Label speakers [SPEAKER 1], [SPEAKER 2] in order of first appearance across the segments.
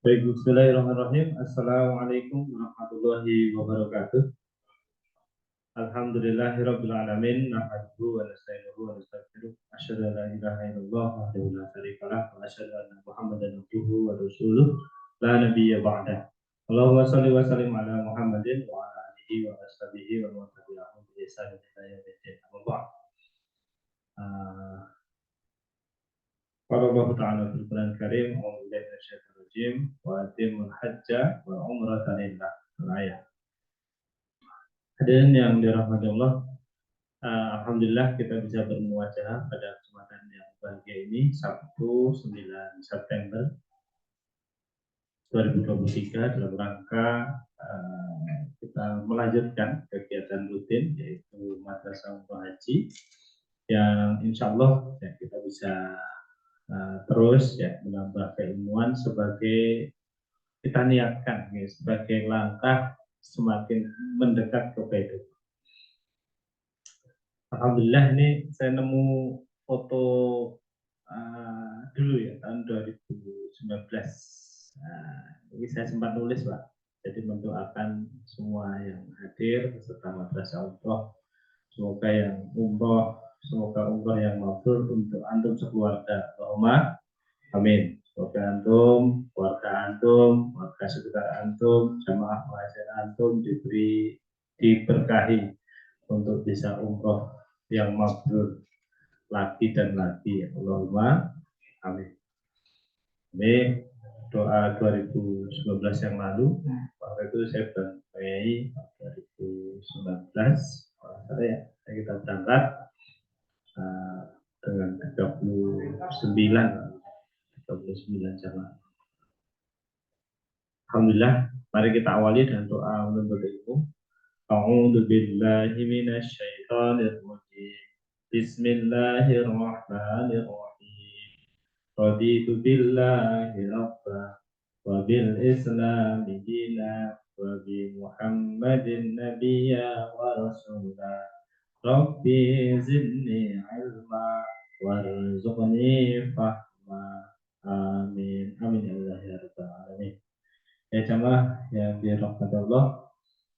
[SPEAKER 1] Baik, bismillahirrahmanirrahim. Assalamualaikum warahmatullahi wabarakatuh. Alhamdulillahirabbil alamin. Nahmaduhu wa nasta'inuhu wa nastaghfiruh. Asyhadu an la ilaha illallah wahdahu la syarikalah wa asyhadu anna Muhammadan abduhu wa rasuluh la nabiyya ba'dah. Allahumma shalli wa sallim ala Muhammadin wa ala alihi wa ashabihi wa man tabi'ahum bi ihsan ila yaumil din. Amma ba'd. Qala Allah Ta'ala fil Qur'an Karim, a'udzu billahi minasyaitonir rajim, wa atimul hajja wal umrata lillah. Ayat. Hadirin yang dirahmati Allah, alhamdulillah kita bisa bermuajah pada kesempatan yang bahagia ini, Sabtu 9 September 2023, dalam rangka kita melanjutkan kegiatan rutin yaitu Madrasah Umroh Haji yang insya Allah ya, kita bisa terus ya menambah keilmuan sebagai kita niatkan ya, sebagai langkah semakin mendekat ke Baitul. Alhamdulillah ini saya nemu foto dulu ya tahun 2019. Ini saya sempat nulis Pak. Jadi mendoakan semua yang hadir beserta Madrasah Umroh, semoga yang umroh, semoga umroh yang mabrur untuk antum sekeluarga. Allahumma amin. Semoga antum, keluarga antum, warga sekitar antum, jamaah pengajian antum diberkahi untuk bisa umroh yang mabrur lagi dan lagi. Allahumma amin. Ini doa 2019 yang lalu, waktu itu saya Mei 2019, kita berangkat dengan 39 jamaah. Alhamdulillah, mari kita awali dengan doa menuntut ilmu. A'udzu billahi minasy syaithanir rajim. Bismillahirrahmanirrahim. Raditu billahi rabba wa bil islami dina wa bi Muhammadin nabiyya wa rasula. Rabbi zidni ilma warzuqni fahma. Amin. Amin ya Allah ya rabbal alamin. Ya jamaah yang dirahmati Allah,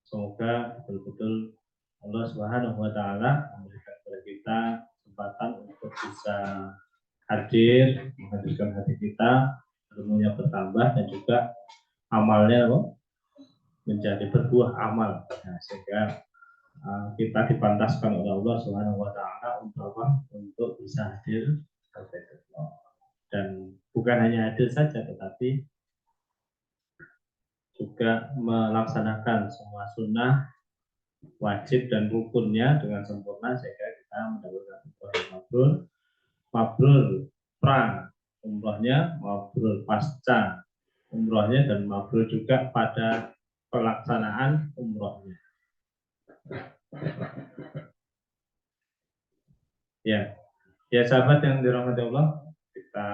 [SPEAKER 1] semoga betul-betul Allah Subhanahu wa taala memberikan kepada kita kesempatan untuk bisa hadir, menghadirkan hati kita, ilmunya bertambah dan juga amalnya menjadi berbuah amal. Nah, sehingga kita dipantaskan oleh Allah Subhanahu wa taala untuk apa? Untuk bisa hadir dan bukan hanya hadir saja tetapi juga melaksanakan semua sunnah wajib dan rukunnya dengan sempurna sehingga kita mendapatkan umroh yang mabrur pra umrohnya, mabrur pasca umrohnya, dan mabrur juga pada pelaksanaan umrohnya. Ya sahabat yang dirahmati Allah, kita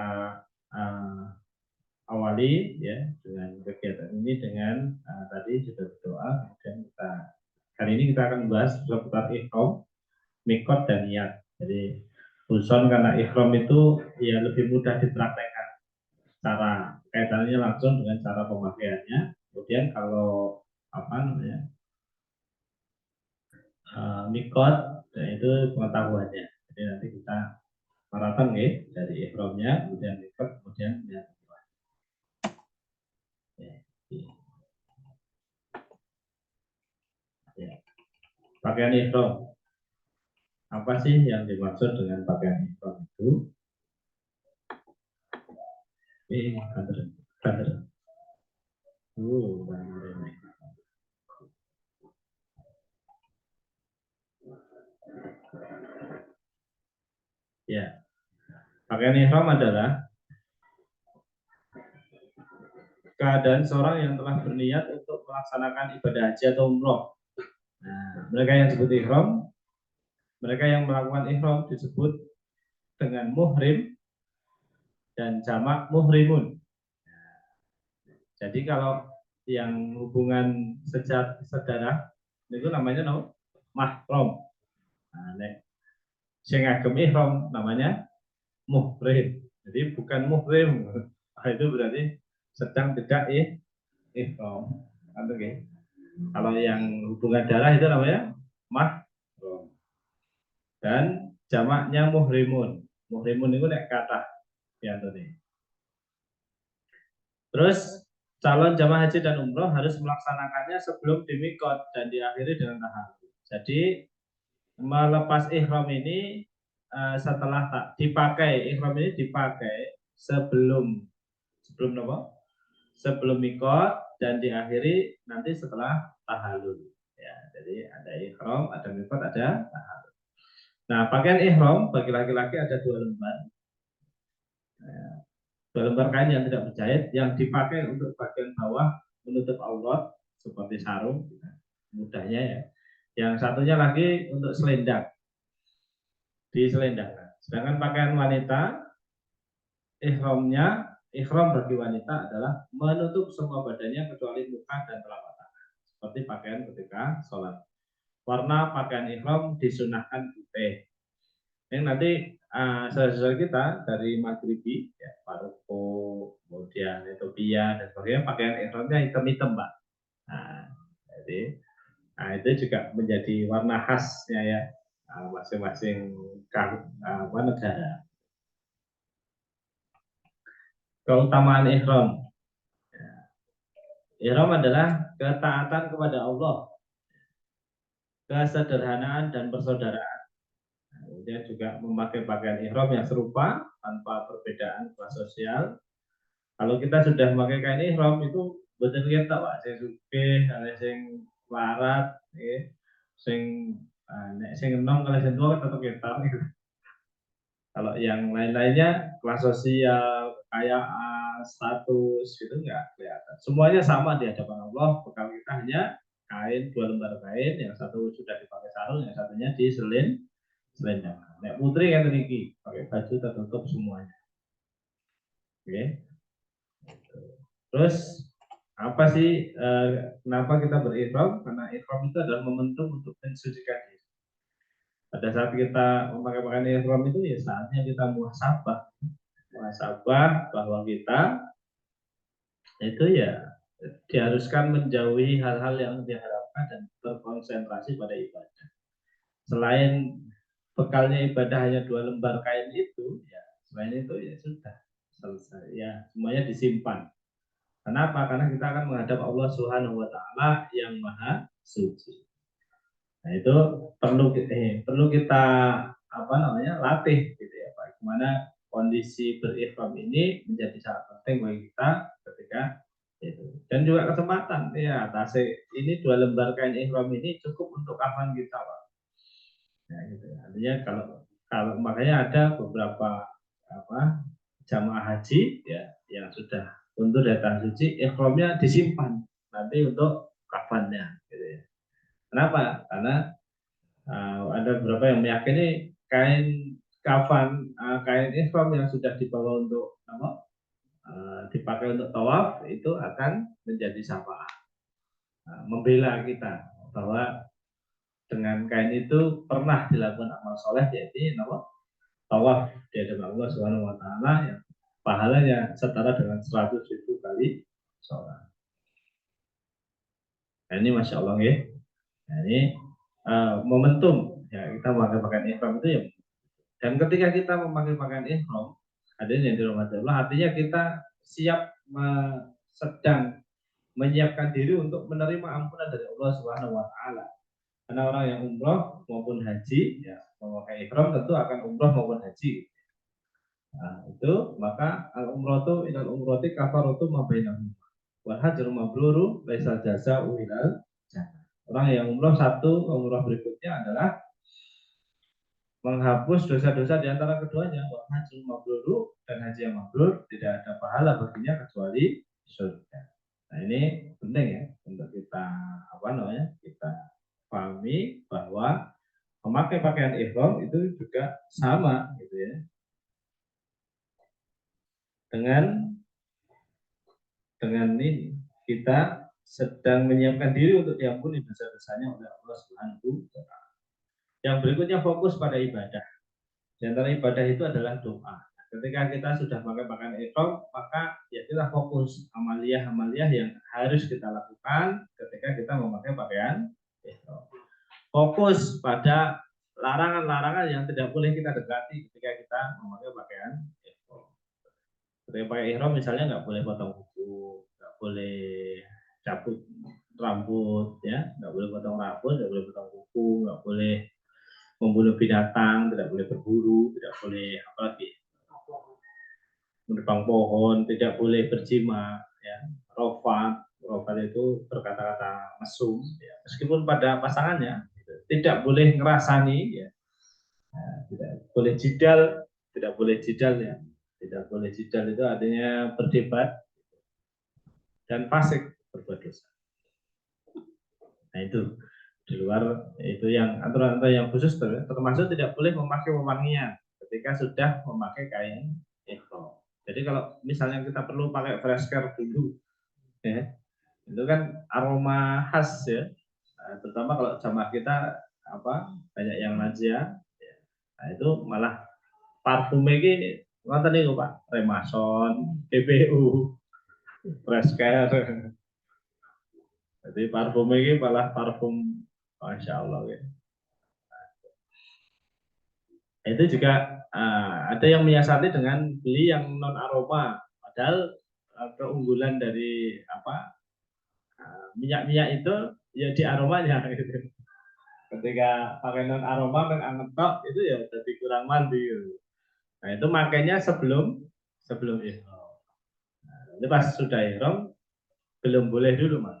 [SPEAKER 1] awali ya dengan kegiatan ini dengan tadi sudah berdoa, kemudian kali ini kita akan membahas seputar ihram, mikot dan niat. Jadi huson karena ihram itu ya lebih mudah dipraktekkan cara kaitannya langsung dengan cara pemakaiannya. Kemudian kalau mikot itu pengetahuannya. Jadi nanti kita maraton ya dari ihramnya, kemudian mikot, kemudian niat. Pakaian ihram. Apa sih yang dimaksud dengan pakaian ihram itu? Kader. Ya. Pakaian ihram adalah keadaan seorang yang telah berniat untuk melaksanakan ibadah haji atau umroh. Nah, mereka yang disebut ihram, mereka yang melakukan ihram disebut dengan muhrim dan jamak muhrimun. Nah, jadi kalau yang hubungan saudara itu namanya mahram. Nah, sing ngagem ihram namanya muhrim. Jadi bukan muhrim. itu berarti sedang tidak ihram. Okay. Kalau yang hubungan darah itu namanya mahram. Dan jamaknya muhrimun. Muhrimun itu nek kata ya tadi. Terus calon jamaah haji dan umroh harus melaksanakannya sebelum dimikot dan diakhiri dengan tahallul. Jadi melepas ihram ini setelah tak dipakai ihram ini dipakai sebelum apa? Sebelum mikot dan diakhiri nanti setelah tahallul. Ya, jadi ada ihram, ada mikot, ada tahallul. Nah, pakaian ihram bagi laki-laki ada 2 lembar. Ya, 2 lembar kain yang tidak berjahit yang dipakai untuk bagian bawah menutup aurat seperti sarung, mudahnya ya. Yang satunya lagi untuk selendang, diselendangkan. Sedangkan pakaian wanita, ihram bagi wanita adalah menutup semua badannya kecuali muka dan telapak tangan, seperti pakaian ketika sholat. Warna pakaian ihram disunahkan putih. Ini nanti saudara-saudara kita dari Maghribi, ya, Maroko, kemudian Ethiopia dan sebagainya, pakaian ihramnya hitam-hitam, Pak. Nah, jadi itu juga menjadi warna khasnya ya masing-masing negara. Keutamaan ihram. Ihram adalah ketaatan kepada Allah, kesederhanaan dan persaudaraan. Dia juga memakai pakaian ihram yang serupa tanpa perbedaan kelas sosial. Kalau kita sudah memakai kain ihram itu betul kita Pak, sing sugih, sing larat, sing sing enom kalau sing tua tetap kita. Kalau yang lain-lainnya kelas sosial, kekayaan, status itu enggak kelihatan. Semuanya sama di hadapan Allah. Bekal kita hanya kain 2 lembar kain, yang satu sudah dipakai sarung, yang satunya selendang. Nek putri kan tinggi, pakai baju tertutup semuanya. Oke. Terus apa sih kenapa kita berihram? Karena ihram itu adalah momentum untuk mensucikan diri. Pada saat kita memakai pakaian ihram itu ya saatnya kita muhasabah bahwa kita itu ya diharuskan menjauhi hal-hal yang diharapkan dan berkonsentrasi pada ibadah. Selain bekalnya ibadah hanya 2 lembar kain itu, ya selain itu ya sudah selesai, ya semuanya disimpan. Kenapa? Karena kita akan menghadap Allah Subhanahu wa taala yang maha suci. Nah, itu perlu kita latih gitu ya, bagaimana kondisi berihram ini menjadi sangat penting bagi kita ketika itu. Dan juga kesempatan ya, ini 2 lembar kain ihram ini cukup untuk kafan kita, Pak. Nah, gitu. Artinya kalau makanya ada beberapa jamaah haji ya yang sudah untuk datang suci, ihramnya disimpan nanti untuk kafannya, gitu ya. Kenapa? Karena ada beberapa yang meyakini kain kafan, kain ihram yang sudah dibawa untuk dipakai untuk tawaf itu akan menjadi syafaat, membela kita bahwa dengan kain itu pernah dilakukan amal soleh, yaitu tawaf di hadapan Allah Subhanahu wa taala yang pahalanya setara dengan 100.000 kali sholat. Nah, ini Masya Allah ya. Nah, ini momentum ya kita memakai pakaian ihram itu ya. Dan ketika kita memakai pakaian ihram, hadirin yang dirahmati Allah, artinya kita siap sedang menyiapkan diri untuk menerima ampunan dari Allah Subhanahu wa taala. Karena orang yang umroh maupun haji ya memakai ihram tentu akan umroh maupun haji. Nah, itu maka al umrotu ilal umroti kafaratu ma bainahum. Wal hajru mabruru laisa jazaa'u ilal jannah. Orang yang umroh satu, umroh berikutnya adalah menghapus dosa-dosa di antara keduanya. Wal hajru mabruru, dan haji yang mabrur tidak ada pahala baginya kecuali surga. Nah, ini penting ya untuk kita kita pahami bahwa memakai pakaian ihram itu juga sama gitu ya dengan ini kita sedang menyiapkan diri untuk diampuni dosa-dosanya oleh Allah Subhanahu wa taala. Yang berikutnya fokus pada ibadah. Di antara ibadah itu adalah doa. Ketika kita sudah memakai pakaian ihram, maka ya itulah fokus amaliyah yang harus kita lakukan ketika kita memakai pakaian ihram. Fokus pada larangan-larangan yang tidak boleh kita dekati ketika kita memakai pakaian ihram. Ketika pakai ihram misalnya nggak boleh potong kuku, nggak boleh cabut rambut, ya, nggak boleh potong rambut, nggak boleh potong kuku, nggak boleh membunuh binatang, tidak boleh berburu, tidak boleh apalagi menebang pohon, tidak boleh berjima, ya. Rofat itu berkata-kata mesum, ya. Meskipun pada pasangannya tidak boleh ngerasani, ya. Nah, tidak boleh jidal, tidak boleh jidal, ya. Tidak boleh jidal itu artinya berdebat dan fasik, berbuat dosa. Nah itu di luar itu yang aturan-aturan yang khusus, termasuk tidak boleh memakai wewangian ketika sudah memakai kain ihram. Jadi kalau misalnya kita perlu pakai fresh care dulu, ya, itu kan aroma khas, ya. Nah, terutama kalau jamaah kita banyak yang lansia, ya. Nah itu malah parfumnya ini nonton nih Pak, Remason, PPU, fresh care. Jadi parfum ini malah parfum, masya Allah, ya. Itu juga ada yang menyiasati dengan beli yang non aroma, padahal keunggulan dari minyak-minyak itu ya di aromanya gitu. Ketika pakai non aroma menganget itu ya jadi kurang mandi gitu. Nah itu makanya sebelum ihram. Nah, ini pas sudah ihram belum boleh dulu mas.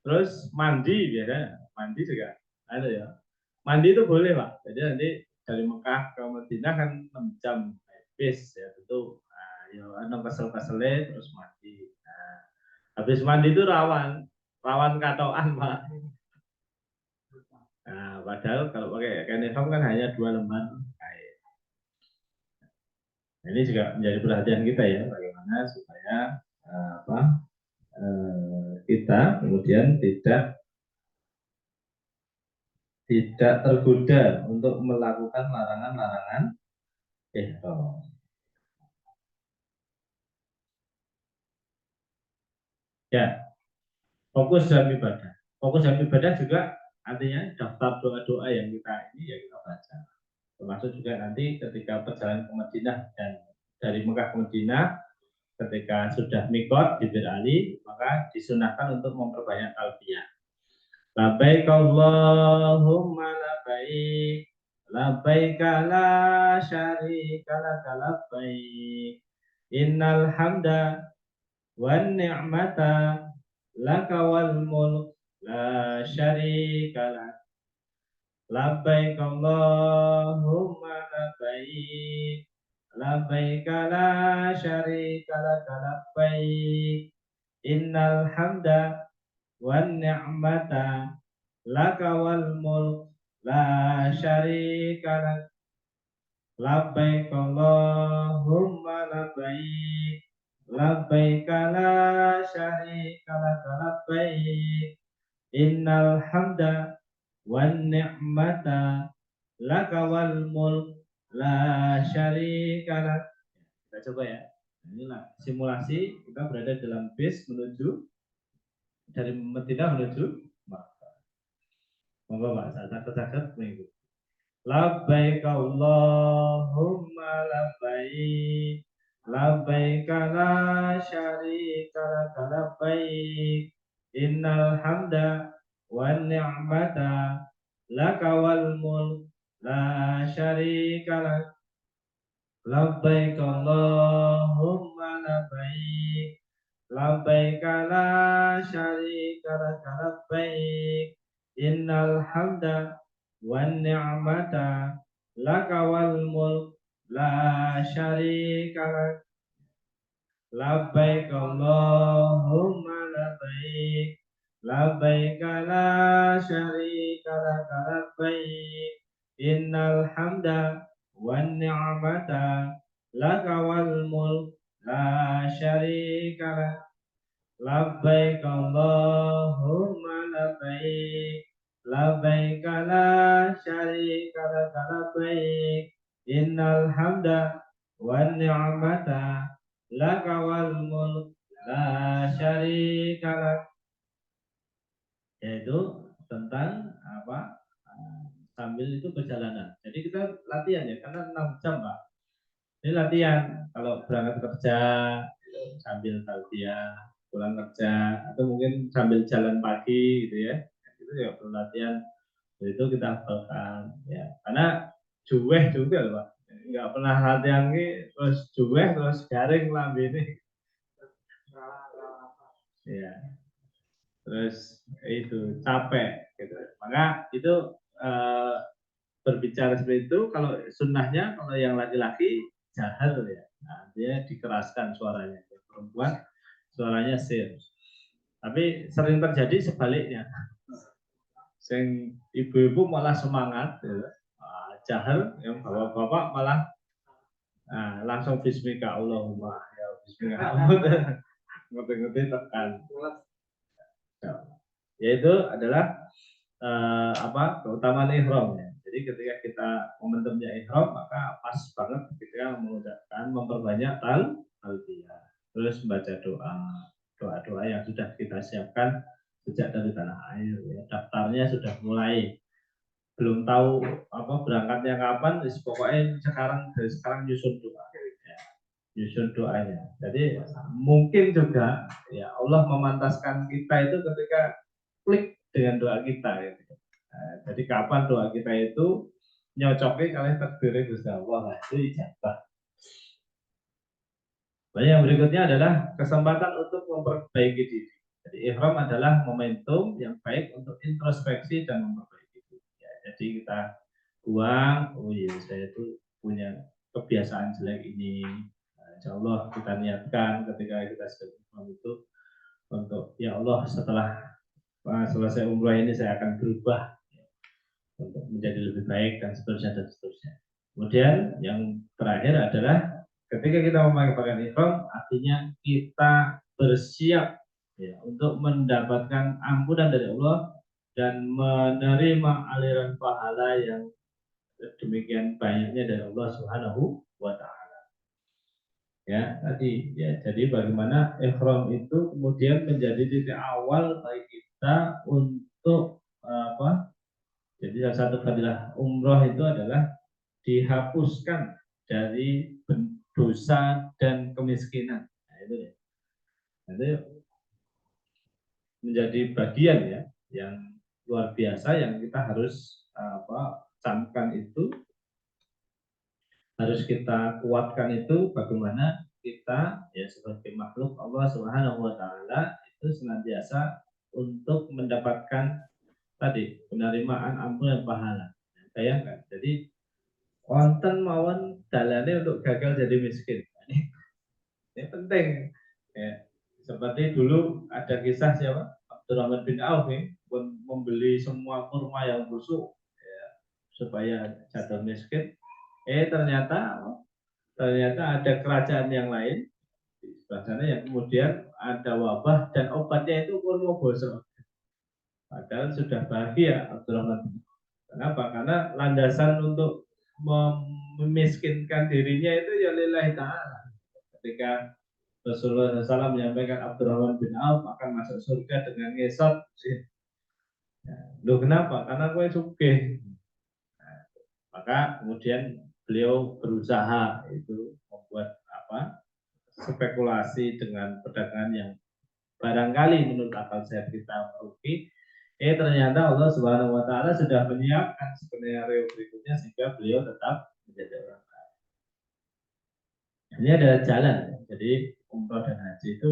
[SPEAKER 1] Terus mandi biasanya mandi juga ada ya. Mandi itu boleh pak. Jadi nanti dari Mekah ke Madinah kan 6 jam bis ya, tentu ya kesel-keselnya terus mandi. Nah, habis mandi itu rawan katoan pak. Nah, padahal kalau pakai kain ihram kan hanya 2 lembar kain. Nah, ini juga menjadi perhatian kita ya, bagaimana supaya kita kemudian tidak tergoda untuk melakukan larangan-larangan ihram. Ya, fokus dalam ibadah. Fokus dalam ibadah juga artinya daftar doa-doa yang kita baca. Termasuk juga nanti ketika perjalanan ke Madinah dan dari Mekah ke Madinah, ketika sudah mikot di Bir Ali, maka disunahkan untuk memperbanyak talbiyah. Labbaik Allahumma labbaik, labbaik la syarika laka labbaik, innal hamda wan ni'mata laka wal mulk la syarika lak. Labbaik Allahumma labbaik, labbaik la syarika laka labbaik, innal hamda wan ni'mata laka wal mulk la syarika lak. Labbaik Allahumma labbaik, labbaik la syarika laka labbaik, innal hamda wan ni'mata laka wal mulk la syarika lak. Kita coba ya. Inilah simulasi kita berada dalam bis menuju dari Madinah menuju Makkah. Monggo Pak, saya catat mengikuti. Labbaik Allahumma labbaik, labbaik la syarika laka labbaik, innal hamda wan ni'mata laka wal mulk la syarika lak. Labbaik Allahumma labbaik, labbaik la syarika laka labbaik, innal hamda wan ni'mata laka wal mulk la syarika lak. Labbaik Allahumma labbaik, labbaik la syarika laka labbaik, innal hamda wan ni'mata laka wal mulk la syarika lak. Labbaik Allahumma labbaik, labbaik la syarika laka labbaik, innal hamda wan ni'mata lakawal mulk la syarika, yaitu tentang apa, sambil itu perjalanan. Jadi kita latihan ya, karena 6 jam Pak. Ini latihan kalau berangkat kerja sambil tausiah, pulang kerja atau mungkin sambil jalan pagi gitu ya. Itu ya perlu latihan. Itu kita hafalkan ya. Karena juweh juga loh Pak. Nggak pernah latihan ini terus juweh terus garing lambe ini. Ya. Terus itu capek gitu. Maka itu eh, berbicara seperti itu, kalau sunnahnya kalau yang laki-laki jahar ya, nah, dia dikeraskan suaranya, perempuan suaranya sir. Tapi sering terjadi sebaliknya, sing ibu-ibu malah semangat ya. Jahar yang bapak-bapak malah langsung bismika Allahumma ya bismika Allahumma ngerti-ngerti tekan. Yaitu adalah apa keutamaan ihram ya. Jadi ketika kita momentumnya ihram maka pas banget ketika mengucapkan memperbanyak talbiyah. Terus membaca doa-doa yang sudah kita siapkan sejak dari tanah air ya. Daftarnya sudah mulai. Belum tahu apa berangkatnya kapan, pokoknya sekarang dari sekarang nyusun doa. Ya, nyusun doanya. Jadi mungkin juga ya Allah memantaskan kita itu ketika klik dengan doa kita gitu. Nah, jadi kapan doa kita itu nyocoki kalian takdir Gusti Allah, itu ijabah. Lalu yang berikutnya adalah kesempatan untuk memperbaiki diri. Jadi ihram adalah momentum yang baik untuk introspeksi dan memperbaiki diri. Ya, jadi kita buang, oh iya saya itu punya kebiasaan jelek ini. Nah, insya Allah kita niatkan ketika kita sedang ihram itu untuk ya Allah setelah selesai umrah ini saya akan berubah untuk menjadi lebih baik dan seterusnya dan seterusnya. Kemudian yang terakhir adalah ketika kita memakai pakaian ihram, artinya kita bersiap ya, untuk mendapatkan ampunan dari Allah dan menerima aliran pahala yang demikian banyaknya dari Allah Subhanahu wa taala. Ya, tadi ya. Jadi bagaimana ihram itu kemudian menjadi titik awal bagi kita untuk apa? Jadi salah satu fadilah umroh itu adalah dihapuskan dari dosa dan kemiskinan. Nah, itu ya. Itu menjadi bagian ya yang luar biasa yang kita harus camkan itu, harus kita kuatkan itu bagaimana kita ya sebagai makhluk Allah Subhanahu wa taala itu senantiasa untuk mendapatkan tadi penerimaan ampun dan pahala. Bayangkan, jadi wonten mawon dalane untuk gagal jadi miskin. Ini penting. Ya. Seperti dulu ada kisah siapa? Abdurrahman bin Auf membeli semua kurma yang busuk ya, supaya jatuh miskin. Ternyata ada kerajaan yang lain di sebelah sana yang kemudian ada wabah dan obatnya itu kurma busuk. Padahal sudah bahagia Abdurrahman bin Auf. Kenapa? Karena landasan untuk memiskinkan dirinya itu ya lillahi ta'ala. Ketika Rasulullah SAW menyampaikan Abdurrahman bin Auf akan masuk surga dengan ngesot. Loh kenapa? Karena gue sugih. Nah, maka kemudian beliau berusaha itu membuat spekulasi dengan perdagangan yang barangkali menurut akal sehat kita merugi. Ternyata Allah Subhanahu wa taala sudah menyiapkan skenario berikutnya sehingga beliau tetap menjadi orang kaya. Ini adalah jalan. Jadi umroh dan haji itu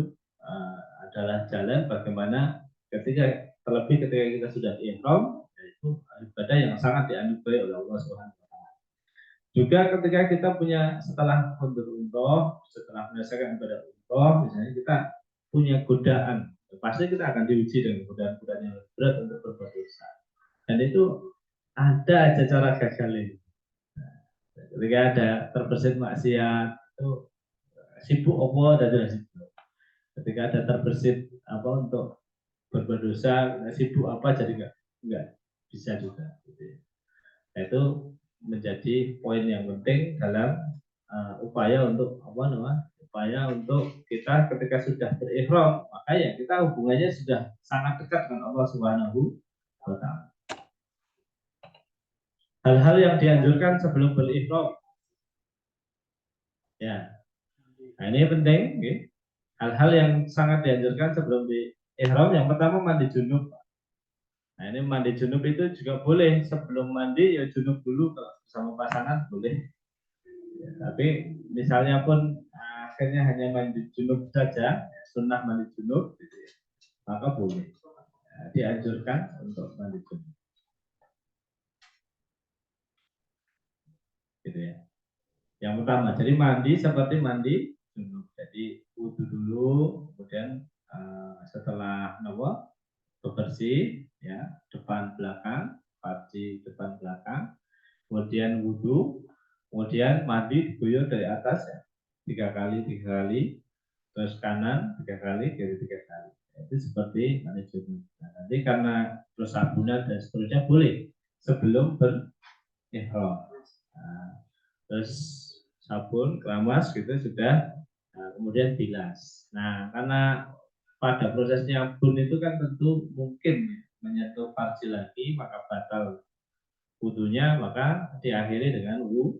[SPEAKER 1] adalah jalan bagaimana ketika terlebih ketika kita sudah ihram, yaitu ibadah yang sangat dianugerahai oleh Allah Subhanahu wa taala. Juga ketika kita punya setelah umroh, setelah menyelesaikan ibadah umroh, misalnya kita punya godaan, pasti kita akan diuji dengan godaan-godaan yang berat untuk berbuat dosa. Dan itu ada aja cara gagal ini. Ketika ada terbesit maksiat, itu sibuk apa dan sibuk. Ketika ada terbesit untuk berbuat dosa, sibuk apa jadi enggak bisa juga. Nah, itu menjadi poin yang penting dalam upaya untuk upaya untuk kita ketika sudah berihram, maka ya kita hubungannya sudah sangat dekat dengan Allah Subhanahu wa Ta'ala. Hal-hal yang dianjurkan sebelum berihram, ya, nah ini penting. Okay. Hal-hal yang sangat dianjurkan sebelum berihram, yang pertama mandi junub. Nah ini mandi junub itu juga boleh sebelum mandi ya junub dulu, kalau bersama pasangan boleh. Ya, tapi misalnya pun akhirnya hanya mandi junub saja, sunnah mandi junub, gitu ya, maka boleh. Ya, dianjurkan untuk mandi junub. Gitu ya. Yang pertama, jadi mandi seperti mandi junub. Jadi wudhu dulu, kemudian setelah bersih, ya depan belakang, parci depan belakang, kemudian wudhu, kemudian mandi diguyur dari atas ya, tiga kali, terus kanan 3 kali, kiri 3 kali. Itu seperti mandi junub. Nah, nanti karena terus sabunan dan seterusnya boleh sebelum berihram. Nah, terus sabun, keramas gitu sudah, nah, kemudian bilas. Nah, karena pada prosesnya bun itu kan tentu mungkin menyentuh parsi lagi, maka batal wudunya, maka diakhiri dengan wudhu.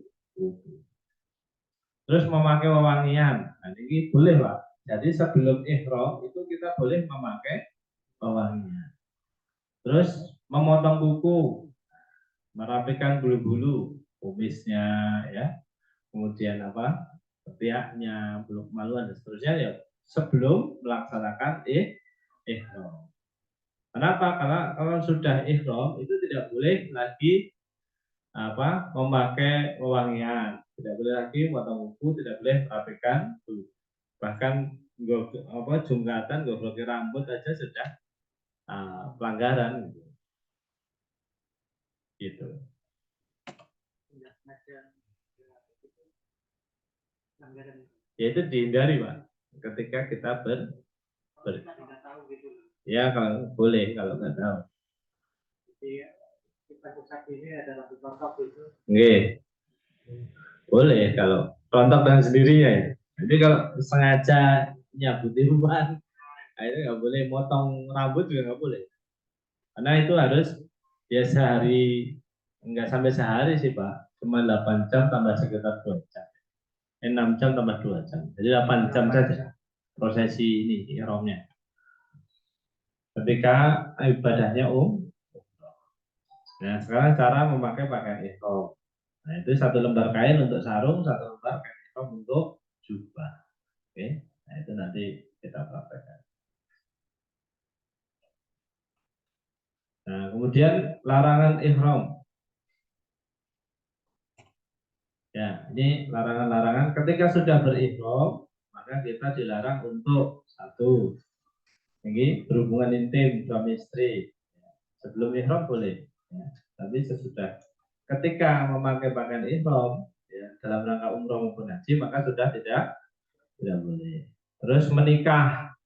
[SPEAKER 1] Terus memakai wewangian, nah, ini boleh Pak. Jadi sebelum ihram itu kita boleh memakai wewangian. Terus memotong kuku, merapikan bulu-bulu, kumisnya, ya, kemudian ketiaknya, bulu kemaluan dan seterusnya ya sebelum melaksanakan ihram. Kenapa? Karena kalau sudah ihram itu tidak boleh lagi memakai wewangian, tidak boleh lagi potong kuku, tidak boleh merapikan bulu. Bahkan jungkatan, gobloki rambut aja sudah pelanggaran gitu. Ya itu dihindari Pak ketika kita ya kalau boleh, kalau nggak tahu. Nggih. Boleh kalau rontok dengan sendirinya ya. Jadi kalau sengaja nyabuti umpan, akhirnya nggak boleh, motong rambut juga nggak boleh. Karena itu harus ya sehari, nggak sampai sehari sih Pak, cuma 8 jam tambah sekitar 2 jam. 6 jam tambah 2 jam. Jadi 8 jam saja prosesi ini ihramnya. Ketika ibadahnya Nah, sekarang cara memakai pakaian ihram. Nah, itu 1 lembar kain untuk sarung, 1 lembar kain ihram untuk jubah. Oke. Nah, itu nanti kita praktekkan. Nah, kemudian larangan ihram. Ya, ini larangan-larangan ketika sudah berihram, maka kita dilarang untuk satu, ini berhubungan intim suami istri. Sebelum ihram boleh, ya. Tapi sesudah, ketika memakai pakaian ihram, ya, dalam rangka umroh maupun haji, maka sudah tidak boleh. Terus menikah,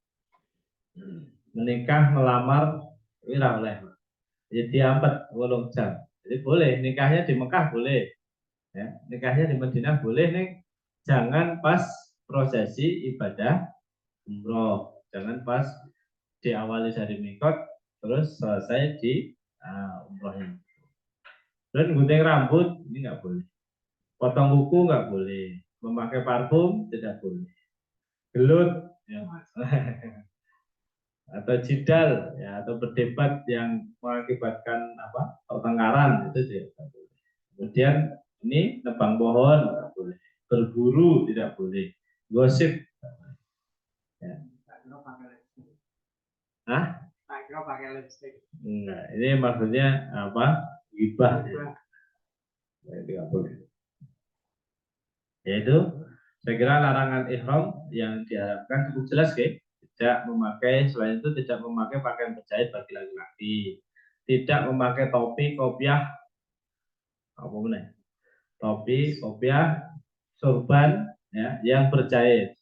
[SPEAKER 1] melamar, ini oleh. Jadi 8 jam. Jadi boleh nikahnya di Mekah boleh, ya. Nikahnya di Madinah boleh nih. Jangan pas prosesi ibadah umroh, jangan pas diawali dari mikot terus selesai di umrohnya. Dan gunting rambut ini nggak boleh, potong kuku nggak boleh, memakai parfum tidak boleh, gelut ya. Atau jidal ya, atau berdebat yang mengakibatkan pertengkaran itu tidak boleh. Kemudian ini nebang pohon tidak boleh, berburu tidak boleh, gosip ya. Hah? Enggak, ini maksudnya gibah ya, tidak boleh. Yaitu saya kira larangan ihram yang diharapkan cukup jelas, tidak memakai, selain itu tidak memakai pakaian berjahit bagi laki-laki, tidak memakai topi, kopiah, sorban ya, yang berjahit.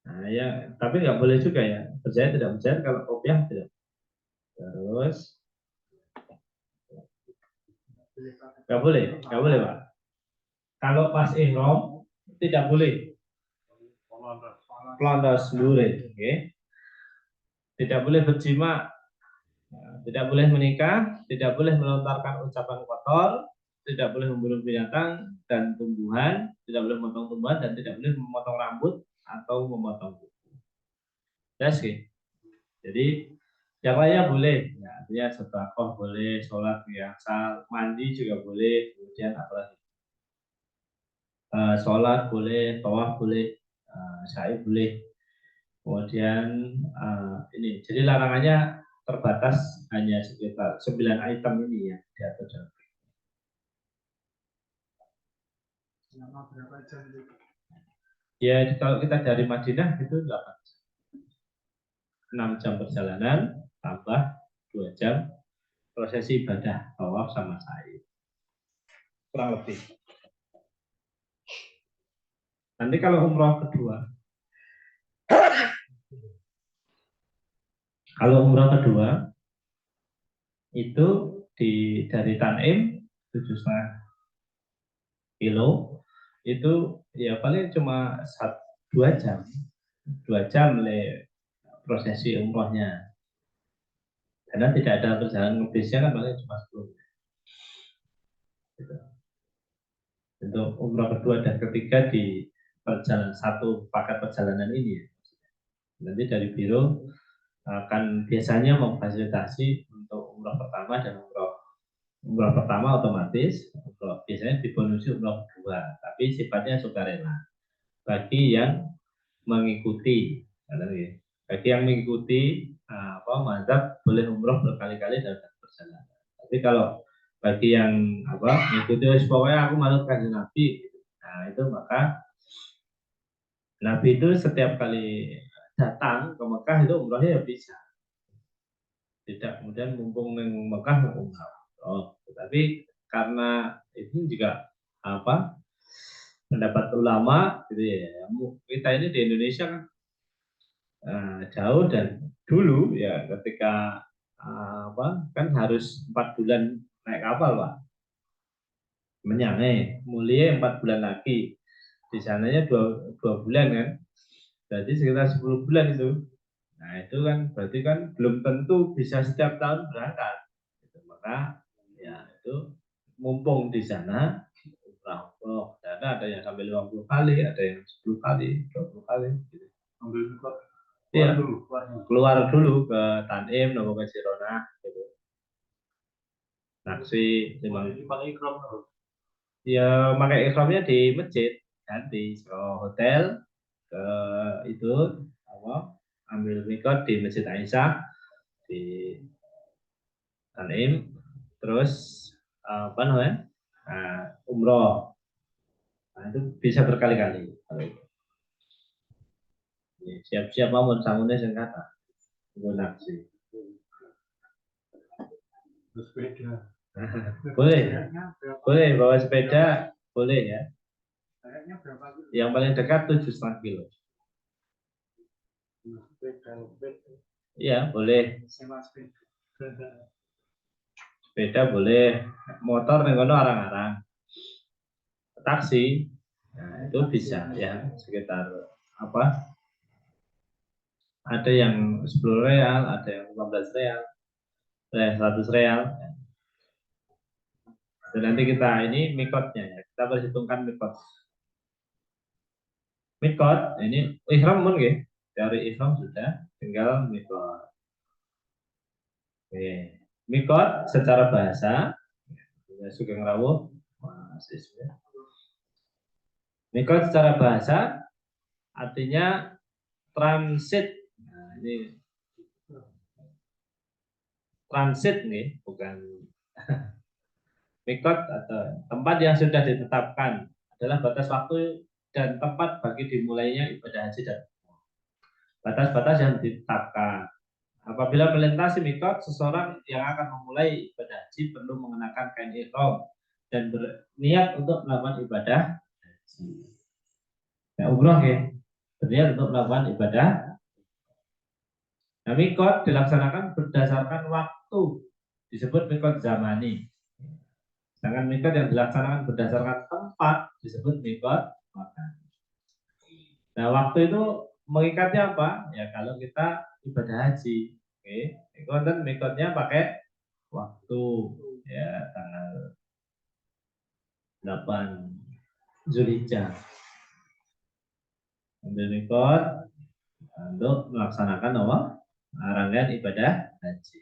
[SPEAKER 1] Nah, ya, tapi nggak boleh juga ya, berjahit tidak berjahit, kalau kopiah tidak. Terus nggak boleh Pak. Kalau pas ihram tidak boleh. Pelontos lurit, okay. Tidak boleh berjima, tidak boleh menikah, tidak boleh melontarkan ucapan kotor, tidak boleh membunuh binatang dan tumbuhan, tidak boleh memotong tumbuhan, dan tidak boleh memotong rambut atau memotong kuku. That's it. Jadi yang lainnya boleh, ya, artinya sedekah boleh, sholat biasa, mandi juga boleh, kemudian apa? Sholat boleh, tawaf boleh, sa'i boleh. Kemudian ini, jadi larangannya terbatas hanya sekitar 9 item ini ya diatur dalam. Ya kalau kita dari Madinah itu 6 jam perjalanan tambah 2 jam prosesi ibadah tawaf sama sa'i. Kurang lebih. Nanti kalau umroh kedua, itu dari Tanim 7,5 kilo itu ya paling cuma 2 jam, 2 jam prosesi umrohnya. Karena tidak ada perjalanan bisnya kan paling cuma 10. Gitu. Untuk umroh kedua dan ketiga di perjalanan satu paket perjalanan ini, nanti dari biro akan biasanya memfasilitasi untuk umroh pertama dan umroh pertama otomatis biasanya dibonusi umroh kedua, tapi sifatnya sukarela bagi yang mengikuti. Bagi yang mengikuti mazhab boleh umroh berkali-kali dalam perjalanan. Tapi kalau bagi yang mengikuti pokoknya aku manut kanjeng Nabi, nah itu maka Nabi itu setiap kali datang ke Mekah itu umrohnya ya bisa. Tidak kemudian mumpung di Mekah umroh. Tapi karena itu juga pendapat ulama gitu ya. Kita ini di Indonesia kan jauh dan dulu ya ketika kan harus 4 bulan naik kapal Pak. Menyangai mulia 4 bulan lagi. Di sananya 2 bulan kan. Berarti sekitar 10 bulan itu. Nah itu kan berarti kan belum tentu bisa setiap tahun berangkat. Maka ya itu mumpung di sana umroh. Karena ada yang sampai 50 kali, ada yang 10 kali, 20 kali. Gitu. Iya, keluar dulu ke Tanim, Nopo Sirona, gitu. Naksi, ya pakai ikramnya di masjid, ganti ke hotel, ke itu ambil mikot di Masjid Aisyah di Tanim, terus umroh. Nah, itu bisa berkali-kali. Siap-siap mau sangunnya sing kata. Naksi. Sepeda. Boleh bawa sepeda, boleh ya. Yang paling dekat 7,5 kilo. Iya boleh. Sepeda boleh, motor nengono arang-arang. Taksi, nah, itu bisa ya sekitar ada yang 10 real, ada yang 15 real, 100 real. Dan nanti kita ini mikotnya ya, kita perhitungkan mikot. Mikot ini ihram mun nggih. Dari ihram sudah, tinggal mikot. Oke. Mikot secara bahasa Sugeng Rawuh mahasiswa. Mikot secara bahasa artinya transit. Nah, ini transit nih, bukan mikot atau tempat yang sudah ditetapkan adalah batas waktu dan tempat bagi dimulainya ibadah haji dan batas-batas yang ditetapkan. Apabila melintasi mikot, seseorang yang akan memulai ibadah haji perlu mengenakan kain ihram dan berniat untuk melakukan ibadah haji. Nah, umroh ya, berniat untuk melakukan ibadah. Nah, mikot dilaksanakan berdasarkan waktu, disebut mikot zamani. Sedangkan mikot yang dilaksanakan berdasarkan tempat disebut mikot makan. Nah, waktu itu mengikatnya apa? Ya kalau kita ibadah haji. Oke, itu kan mikotnya pakai waktu ya tanggal 8 Zulhijjah. Ambil mikot untuk melaksanakan apa? Rangkaian ibadah haji.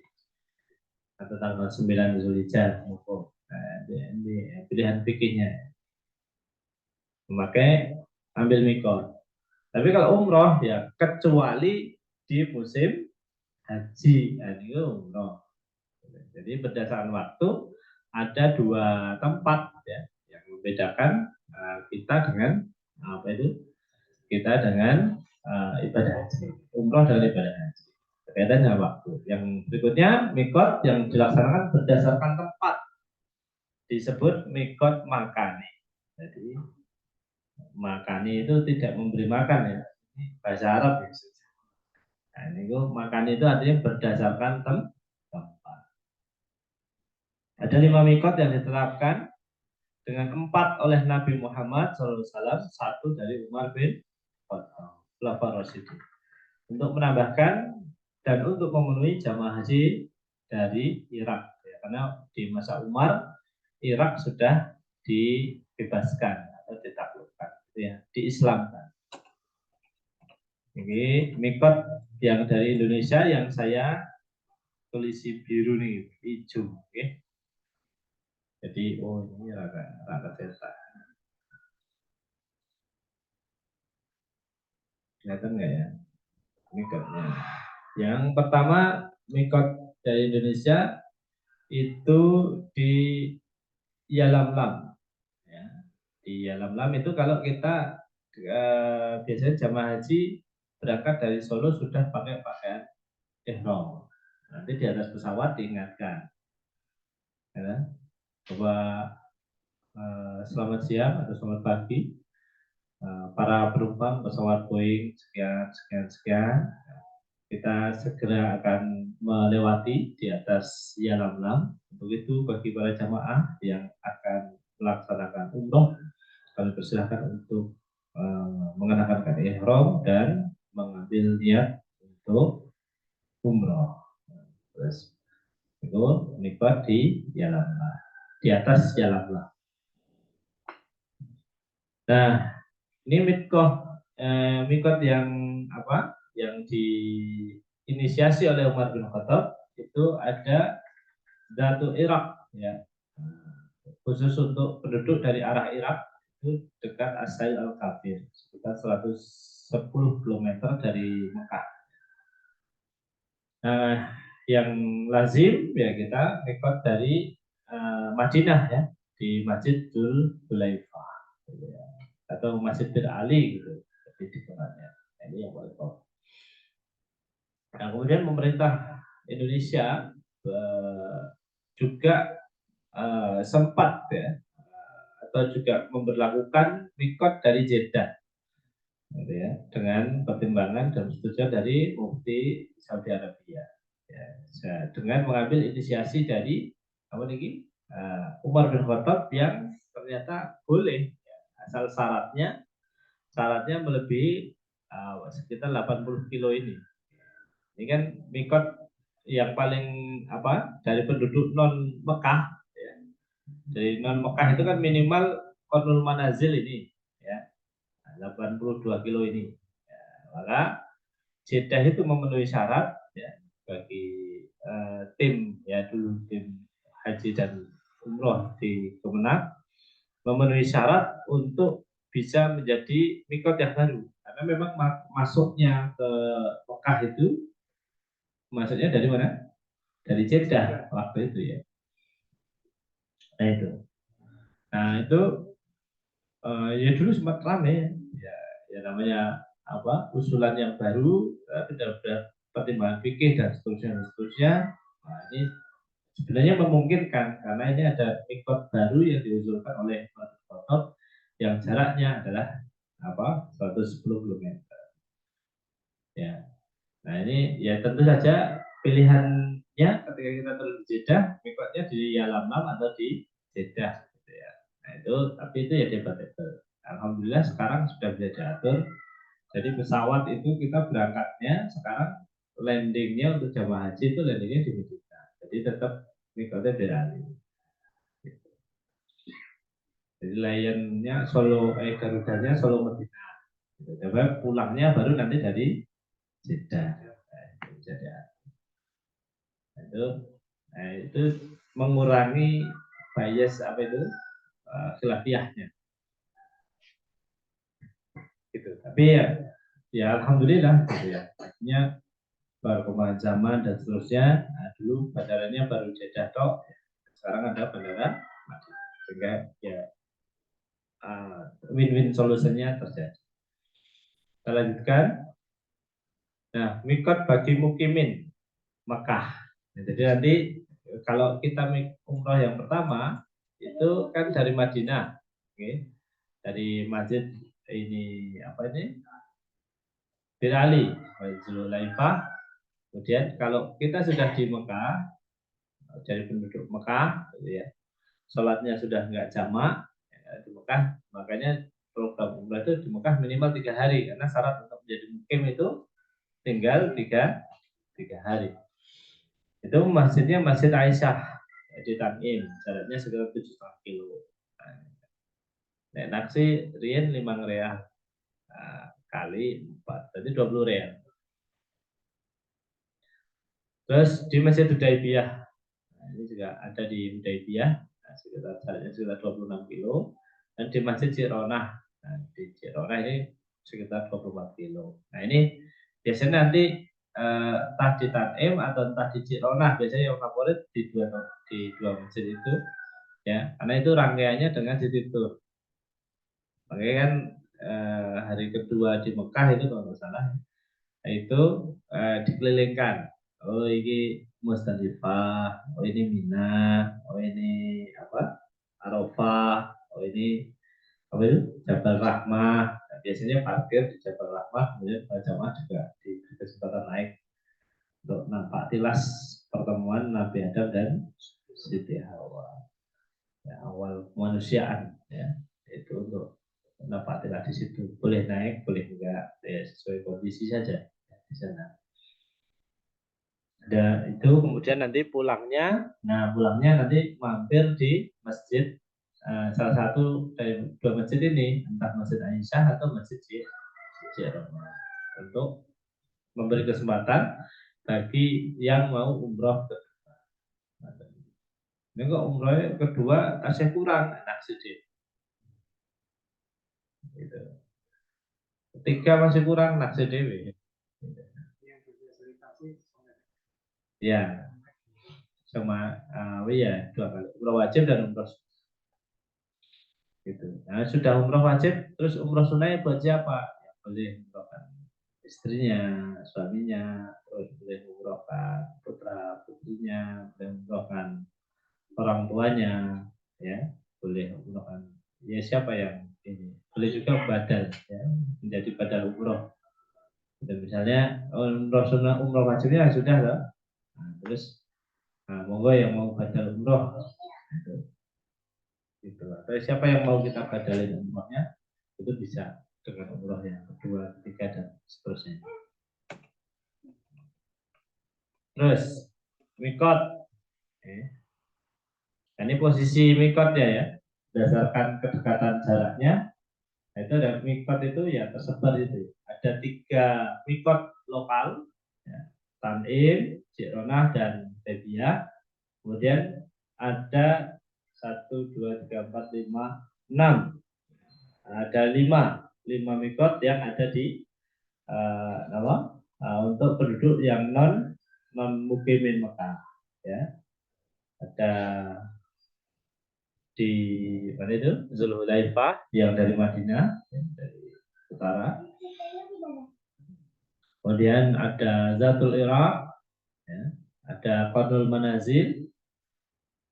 [SPEAKER 1] Atau tanggal 9 Zulhijjah. Nah, ini pilihan fikihnya. Memakai ambil mikot. Tapi kalau umroh ya kecuali di musim haji, nah, ini umroh. Jadi berdasarkan waktu ada dua tempat ya yang membedakan kita dengan apa itu kita dengan ibadah haji, umroh dan ibadah haji. Berkaitan dengan waktu. Yang berikutnya mikot yang dilaksanakan berdasarkan tempat disebut mikot makani. Jadi makani itu tidak memberi makan ya. Ini bahasa Arab ya. Nah, ini makan itu artinya berdasarkan tempat. Ada 5 mikot yang diterapkan dengan 4 oleh Nabi Muhammad SAW, 1 dari Umar bin Khattab, Khulafaur Rasyidin. Untuk menambahkan dan untuk memenuhi jamaah haji dari Irak. Ya, karena di masa Umar, Irak sudah dibebaskan atau ditaklukkan, ya, diislamkan. Ini mikot yang dari Indonesia yang saya tulisi biru nih, hijau. Okay. Jadi, oh ini rangka delta. Kelihatan nggak ya? Mikotnya. Yang pertama, mikot dari Indonesia itu di Yalamlam. Ya. Di Yalamlam itu kalau kita biasanya jamaah haji berangkat dari Solo sudah pakai pakaian ihram. Nanti di atas pesawat diingatkan, ya, bahwa selamat siang atau selamat pagi para penumpang pesawat Boeing sekian sekian sekian, kita segera akan melewati di atas Yalamlam. Untuk itu bagi para jamaah yang akan melaksanakan umroh, kami persilahkan untuk mengenakan kain ihram dan mengambil niat untuk umroh. Terus itu mikot di Yalamlam, di atas Yalamlam. Nah, ini mikot yang apa? Yang diinisiasi oleh Umar bin Khattab itu ada Datu Irak ya. Khusus untuk penduduk dari arah Irak itu dekat Asail Al-Kafir, sekitar 110 km dari Mekah. Nah, yang lazim ya kita mikot dari Madinah ya, di Masjid Dzul Hulaifah ya, atau Masjid Bir Ali gitu lebih dikenalnya. Nah, ini yang paling top. Nah, kemudian pemerintah Indonesia juga sempat ya atau juga memberlakukan mikot dari Jeddah gitu ya, dengan pertimbangan dan persetujuan dari Mufti Saudi Arabia ya, dengan mengambil inisiasi dari apa lagi Umar bin Khattab yang ternyata boleh ya, asal syaratnya melebihi sekitar 80 kilo ini. Ini kan mikot yang paling apa dari penduduk non Mekah ya. Dari non Mekah itu kan minimal Qarnul Manazil ini ya 82 kilo ini ya, maka Jeddah itu memenuhi syarat ya bagi tim ya dulu tim haji dan umroh di Kemenang memenuhi syarat untuk bisa menjadi mikot yang baru karena memang masuknya ke Mekah itu maksudnya dari mana? Dari Jeddah waktu itu ya. Nah itu. Nah itu ya dulu sempat ramai ya, ya namanya apa usulan yang baru tidak pertimbangan fikih dan seterusnya. Nah, ini sebenarnya memungkinkan karena ini ada mikot baru yang diusulkan oleh Khotob yang jaraknya adalah apa 110 km ya. Nah ini ya tentu saja pilihannya ketika kita turun di Jeddah mikotnya di Yalamlam atau di Jeddah gitu ya. Nah itu tapi itu ya debatable. Alhamdulillah sekarang sudah bisa diatur Jadi pesawat itu kita berangkatnya sekarang landingnya untuk jamaah haji itu landingnya di Medina. Jadi tetap mikotnya Birali. Jadi layannya Solo, Garudanya Solo Medina. Jadi pulangnya baru nanti dari Jeddah. Jadi itu mengurangi bias apa itu khilafiyahnya. Gitu. Tapi ya alhamdulillah gitu ya. Artinya perkembangan zaman dan seterusnya. Nah, dulu bandaranya baru Jeddah tok. Sekarang ada bandara Madinah. Sehingga ya win-win solusinya terjadi. Kita lanjutkan. Nah, mikot bagi mukimin Mekah. Nah, jadi nanti kalau kita umroh yang pertama itu kan dari Madinah, okay? Dari masjid ini apa ini Bir Ali, Zululaifah. Kemudian kalau kita sudah di Mekah, dari penduduk Mekah, gitu ya, sholatnya sudah nggak jamak di Mekah, makanya program umrah itu di Mekah minimal 3 hari karena syarat untuk menjadi mukim itu tinggal tiga hari. Itu masjidnya Masjid Aisyah di Tanim, jaraknya sekitar 7,5 kilo. Nek naksi rien 5 real kali 4, berarti 20 real. Terus di Masjid Hudaybiyah, nah, ini juga ada di Hudaybiyah, nah, jaraknya sekitar 26 kilo. Dan di Masjid Jironah, nah, di Jironah ini sekitar 24 kilo. Nah ini biasanya nanti entah di Tanim atau entah di Jironah, biasanya yang favorit di dua masjid itu, ya karena itu rangkaiannya dengan City Tour. Makanya kan hari kedua di Mekah itu kalau nggak salah itu dikelilingkan. Oh ini Musdalifah, oh ini Mina, oh ini apa Arafah, oh ini apa itu Jabal Rahmah. Nah, biasanya parkir di Jabal Rahmah, kemudian jamaah juga di kesempatan naik untuk nampak tilas pertemuan Nabi Adam dan Siti Hawa. Ya, awal kemanusiaan ya itu untuk menempatilah di situ, boleh naik boleh enggak ya sesuai kondisi saja ya, di sana. Dan itu kemudian nanti pulangnya nanti mampir di masjid salah satu dari dua masjid ini, entah Masjid Aisyah atau Masjid Jironah, untuk memberi kesempatan bagi yang mau umroh ke. Ini kok umroh kedua tasnya kurang, enak sedih. Gitu. Ketiga masih kurang, nak dewi. Ya, sama ya 2 kali umroh wajib dan umroh gitu. Nah, sudah umroh wajib, terus umroh sunnah buat siapa? Ya, boleh umrohkan istrinya, suaminya, terus boleh umrohkan putra putrinya, boleh umrohkan orang tuanya, ya, boleh umrohkan. Ya siapa yang ini? Boleh juga badal, ya, menjadi badal umroh. Dan misalnya umroh sunnah, umroh wajibnya sudah loh. Nah, terus monggo yang mau badal umroh gitu. Atau siapa yang mau kita badalin umrohnya itu bisa dengan umroh yang kedua, ketiga dan seterusnya. Terus mikot, ini posisi mikotnya ya, berdasarkan kedekatan jaraknya. Nah, itu ada mikot itu ya tersebar itu. Ada 3 mikot lokal, ya, Tanim, Jironah dan Tebia. Kemudian ada 1, 2, 3, 4, 5, 6. Ada 5 mikot yang ada di untuk penduduk yang non mukimin Mekah, ya. Ada di mana itu Zulhulaifah yang dari Madinah, ya, dari utara. Kemudian ada Zatul Iraq, ya. Ada Qadul Manazil,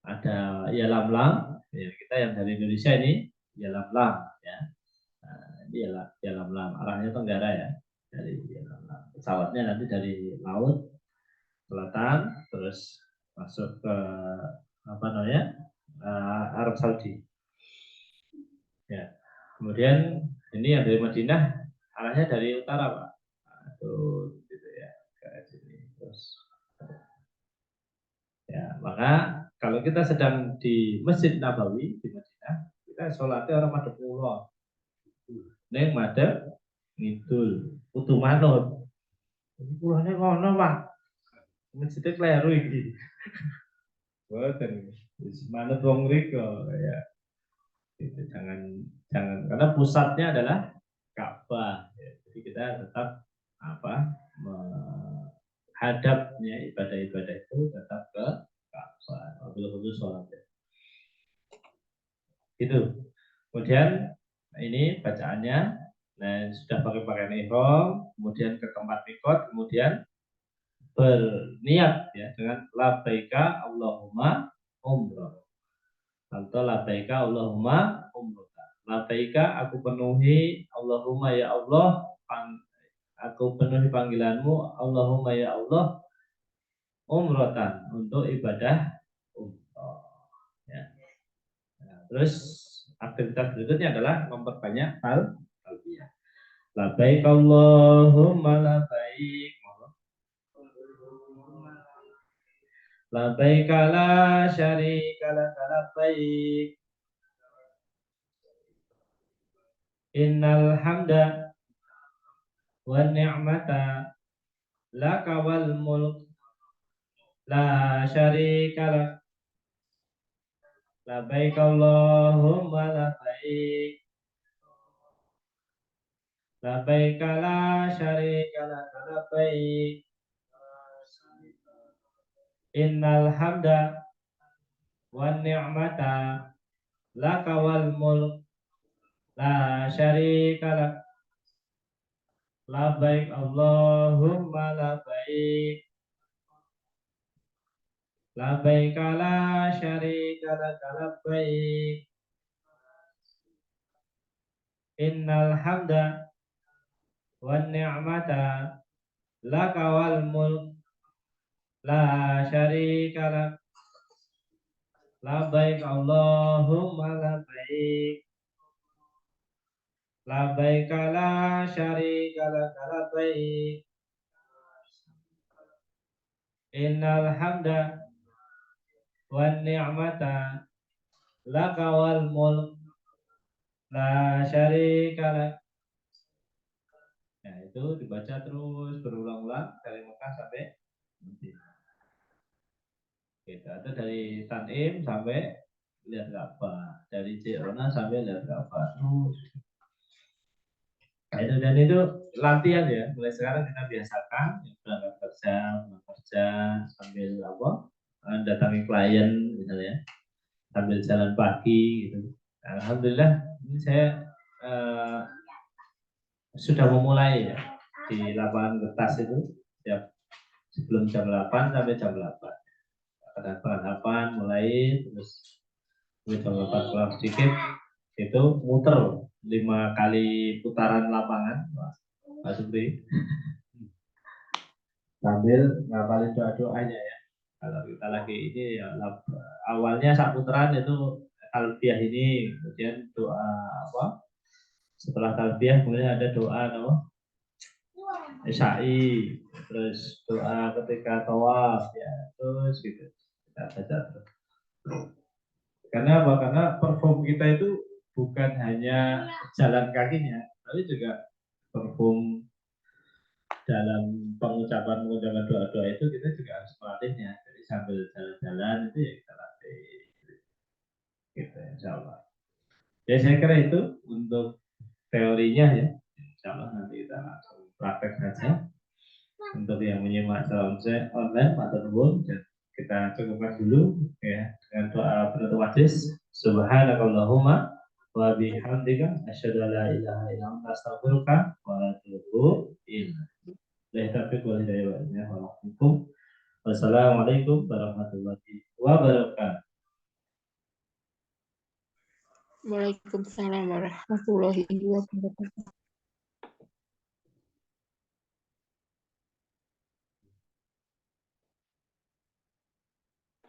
[SPEAKER 1] ada Yalamlam, ya, kita yang dari Indonesia ini Yalamlam, ya. Ini Yalamlam, arahnya tenggara ya, dari Yalamlam. Pesawatnya nanti dari laut selatan terus masuk ke apa namanya Arab Saudi. Ya. Kemudian ini yang dari Madinah arahnya dari utara Pak. Tuh gitu ya ke sini terus. Ya, maka kalau kita sedang di Masjid Nabawi di Madinah, kita sholatnya orang madhep kulon. Neng madhep ngidul, kudu manut. Kulone ngono, Pak. Masjidnya kleru iki. Boten. Wis manut wong mriku ya. Itu jangan karena pusatnya adalah Ka'bah. Ya. Jadi kita tetap apa? Menghadapnya ibadah-ibadah itu tetap ke Ka'bah. Wabil khusus sholat. Itu. Kemudian ini bacaannya, nah sudah pakai pakaian ihram, kemudian ke tempat mikot, kemudian berniat ya dengan labbaika Allahumma umrah atau labbaika Allahumma umrah. Labbaika aku penuhi Allahumma ya Allah, aku penuhi panggilanmu Allahumma ya Allah umratan untuk ibadah umrah. Ya. Nah, terus aktivitas berikutnya adalah memperbanyak talbiyah. Labbaik Allahumma labbaik. Labbaik la syarika lak labbaik. Innal hamda wan ni'mata laka wal mulk la syarika lak. Labbaik Allahumma labbaik. Labbaik la syarika lak labbaik. Innal hamda wan ni'mata laka wal mulk la syarika lak. Labbaik Allahumma labbaik. Labbaik la syarika lak labbaik. Innal hamda wan ni'mata laka wal mulk la syarika lak. Labbaik Allahumma labbaik. Labbaik la syarika lak labbaik. Innal hamda wan ni'mata laka wal mulk la syarika lak. Nah, itu dibaca terus berulang-ulang dari Mekah sampai Madinah. Gitu. Atau dari Tanim sampai lihat Ka'bah, dari Jirona sampai lihat Ka'bah terus. Nah, itu dan itu latihan ya. Mulai sekarang kita biasakan berangkat kerja sambil apa? Datangi klien misalnya, sambil jalan pagi gitu. Alhamdulillah ini saya sudah memulai ya di lapangan kertas itu setiap sebelum jam 8 sampai jam 8. Perhadapan mulai terus jam 8 kurang sedikit itu muter 5 kali putaran lapangan Pak Supri sambil ngapalin doa-doanya ya. Kalau kita lagi ini ya awalnya saat putaran itu talbiyah ini, kemudian doa apa? Setelah talbiyah kemudian ada doa apa? Isya'i, terus doa ketika tawaf ya, terus gitu. Kita baca terus. Karena apa? Karena perform kita itu bukan hanya jalan kakinya, tapi juga perform dalam pengucapan doa-doa itu kita juga harus melatihnya. Jadi sambil jalan-jalan itu ya kita latih. Gitu, insya Allah. Ya saya kira itu untuk teorinya ya. Insya Allah nanti kita langsung praktek saja. Untuk yang menyimak secara online atau nuwun dan kita cukupkan dulu ya dengan doa penutup majlis. Subhanakallahumma wa bihamdika asyhadu an la ilaha illa anta astaghfiruka wa atubu ilaik. Wassalamualaikum warahmatullahi wabarakatuh.
[SPEAKER 2] Waalaikumsalam warahmatullahi wabarakatuh.